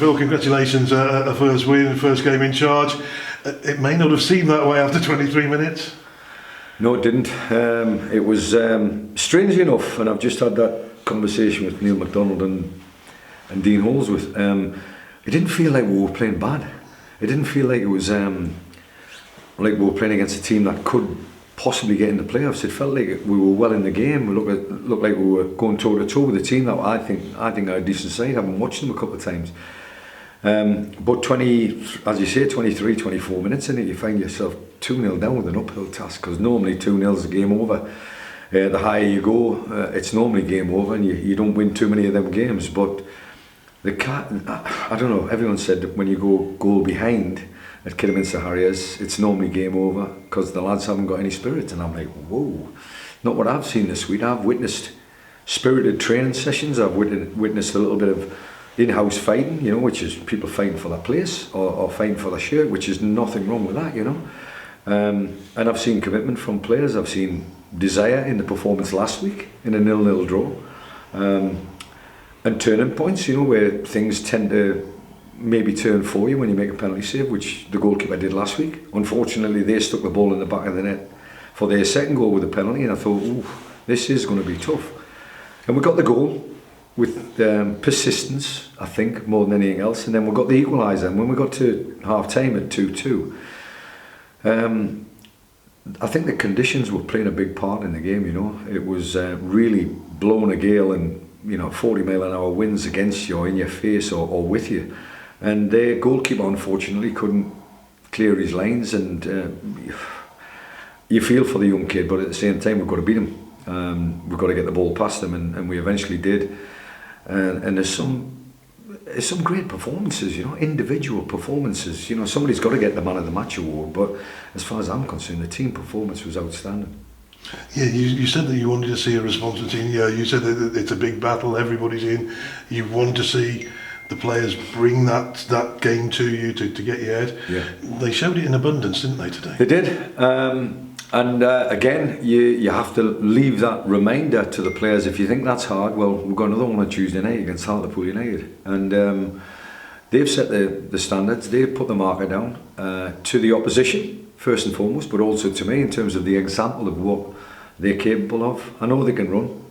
Phil, congratulations, a first win, first game in charge. It may not have seemed that way after 23 minutes. No, it didn't. It was strangely enough, and I've just had that conversation with Neil MacDonald and Dean Holsworth. It didn't feel like we were playing bad. It didn't feel like it was like we were playing against a team that could possibly get in the playoffs. It felt like we were well in the game. We looked like we were going toe to toe with a team that I think are a decent side. I've been watching them a couple of times. But 20, as you say, 23, 24 minutes in it, you find yourself 2-0 down with an uphill task, because normally 2-0 is a game over. The higher you go, it's normally game over, and you don't win too many of them games. But I don't know, everyone said that when you go goal behind at Kidderminster Harriers, it's normally game over because the lads haven't got any spirit. And I'm like, whoa, not what I've seen this week. I've witnessed spirited training sessions. I've witnessed a little bit of in-house fighting, you know, which is people fighting for their place or fighting for their shirt, which is nothing wrong with that, you know. And I've seen commitment from players. I've seen desire in the performance last week in a 0-0 draw. And turning points, you know, where things tend to maybe turn for you when you make a penalty save, which the goalkeeper did last week. Unfortunately, they stuck the ball in the back of the net for their second goal with a penalty, and I thought, ooh, this is going to be tough. And we got the goal with persistence, I think, more than anything else, and then we got the equaliser. And when we got to half-time at 2-2, I think the conditions were playing a big part in the game, you know. It was really blowing a gale and, you know, 40 mile an hour winds against you or in your face or with you. And their goalkeeper, unfortunately, couldn't clear his lines, and you feel for the young kid, but at the same time, we've got to beat him. We've got to get the ball past him, and we eventually did. And there's some great performances, you know, individual performances. You know, somebody's got to get the Man of the Match award, but as far as I'm concerned, the team performance was outstanding. Yeah, you said that you wanted to see a responsive team. Yeah, you said that it's a big battle, everybody's in. You want to see the players bring that game to you to get you out. Yeah. They showed it in abundance, didn't they, today? They did. And again, you have to leave that reminder to the players. If you think that's hard, well, we've got another one on Tuesday night against Hartlepool United. And they've set the standards, they've put the marker down to the opposition, first and foremost, but also to me in terms of the example of what they're capable of. I know they can run.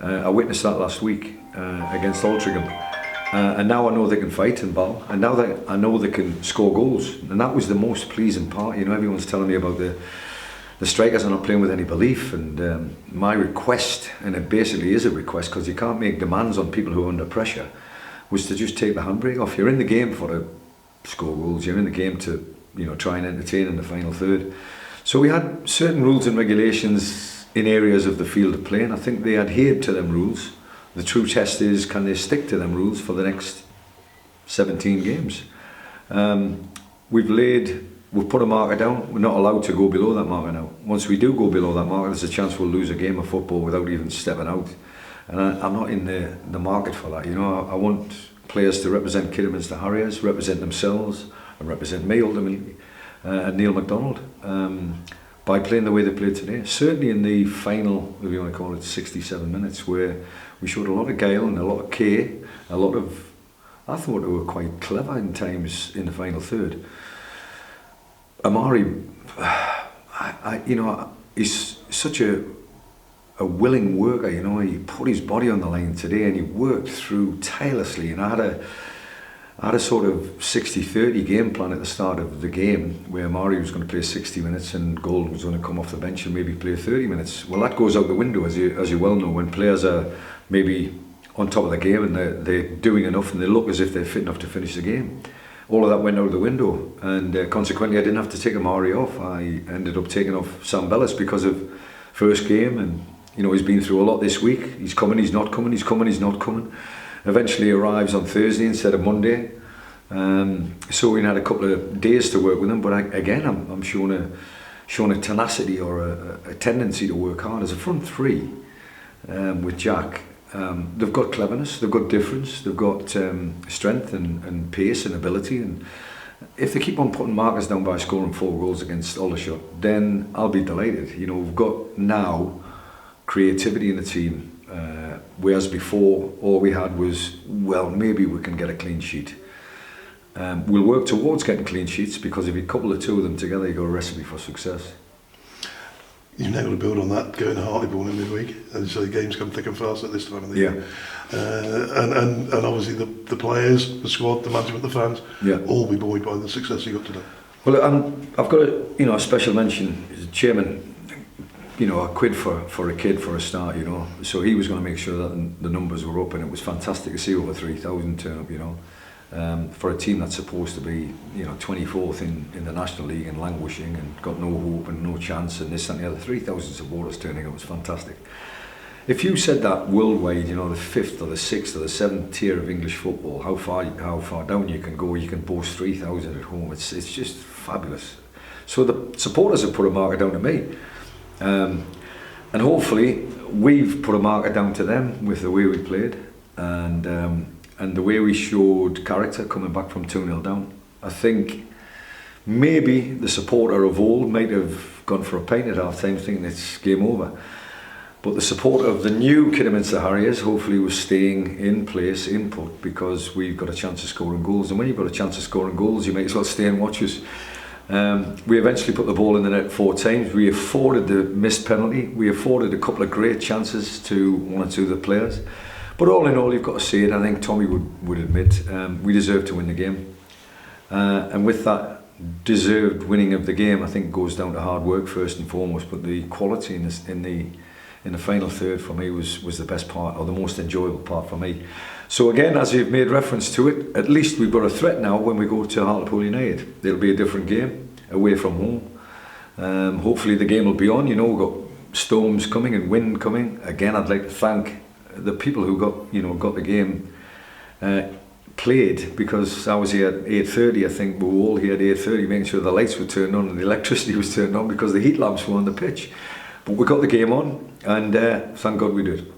I witnessed that last week against Altrincham. And now I know they can fight and ball, and now that I know they can score goals, and that was the most pleasing part. You know, everyone's telling me about the strikers are not playing with any belief, and my request, and it basically is a request because you can't make demands on people who are under pressure, was to just take the handbrake off. You're in the game to score goals. You're in the game to, you know, try and entertain in the final third. So we had certain rules and regulations in areas of the field of play, and I think they adhered to them rules. The true test is, can they stick to them rules for the next 17 games? We've put a marker down. We're not allowed to go below that marker now. Once we do go below that marker, there's a chance we'll lose a game of football without even stepping out. And I'm not in the market for that. You know, I want players to represent Kidderminster Harriers, represent themselves, and represent me ultimately, and Neil MacDonald, by playing the way they played today. Certainly in the final, if you want to call it, 67 minutes, where we showed a lot of guile and a lot of care, I thought they were quite clever in times in the final third. Amari, you know, he's such a willing worker, you know. He put his body on the line today and he worked through tirelessly, and I had a sort of 60-30 game plan at the start of the game where Amari was going to play 60 minutes and Gold was going to come off the bench and maybe play 30 minutes. Well, that goes out the window, as you well know, when players are maybe on top of the game and they're doing enough and they look as if they're fit enough to finish the game. All of that went out of the window, and consequently I didn't have to take Amari off. I ended up taking off Sam Bellis because of first game, and you know, he's been through a lot this week. He's coming, he's not coming, he's coming, he's not coming. Eventually arrives on Thursday instead of Monday. So we had a couple of days to work with him, but I'm showing a tenacity or a tendency to work hard. As a front three with Jack, they've got cleverness, they've got difference, they've got strength and pace and ability, and if they keep on putting markers down by scoring 4 goals against Aldershot, then I'll be delighted. You know, we've got now creativity in the team, Whereas before, all we had was, well, maybe we can get a clean sheet. We'll work towards getting clean sheets, because if you couple the two of them together, you've got a recipe for success. You've now got to build on that, going to Hartlepool in midweek, and so the games come thick and fast at this time of the year. And obviously the players, the squad, the management, the fans, all be buoyed by the success you got today. Well, I've got a special mention as chairman. A quid for a kid for a start, So he was going to make sure that the numbers were up, and it was fantastic to see over 3,000 turn up, for a team that's supposed to be, 24th in the National League and languishing and got no hope and no chance and this and the other. 3,000 supporters turning up was fantastic. If you said that worldwide, the 5th or the 6th or the 7th tier of English football, how far down you can go, you can boast 3,000 at home. It's just fabulous. So the supporters have put a marker down to me. And hopefully we've put a marker down to them with the way we played and the way we showed character coming back from 2-0 down. I think maybe the supporter of old might have gone for a pint at half time thinking it's game over. But the supporter of the new Kidderminster Harriers hopefully was staying in place, input, because we've got a chance of scoring goals. And when you've got a chance of scoring goals, you might as well stay and watch us. We eventually put the ball in the net 4 times. We afforded the missed penalty. We afforded a couple of great chances to 1 or 2 of the players. But all in all, you've got to see it. I think Tommy would admit we deserved to win the game. And with that deserved winning of the game, I think goes down to hard work first and foremost. But the quality in the final third for me was the best part, or the most enjoyable part for me. So again, as you've made reference to it, at least we've got a threat now when we go to Hartlepool United. It'll be a different game, away from home. Hopefully the game will be on. We've got storms coming and wind coming. Again, I'd like to thank the people who got the game played, because I was here at 8:30. I think we were all here at 8:30 making sure the lights were turned on and the electricity was turned on because the heat lamps were on the pitch. But we got the game on, and thank God we did.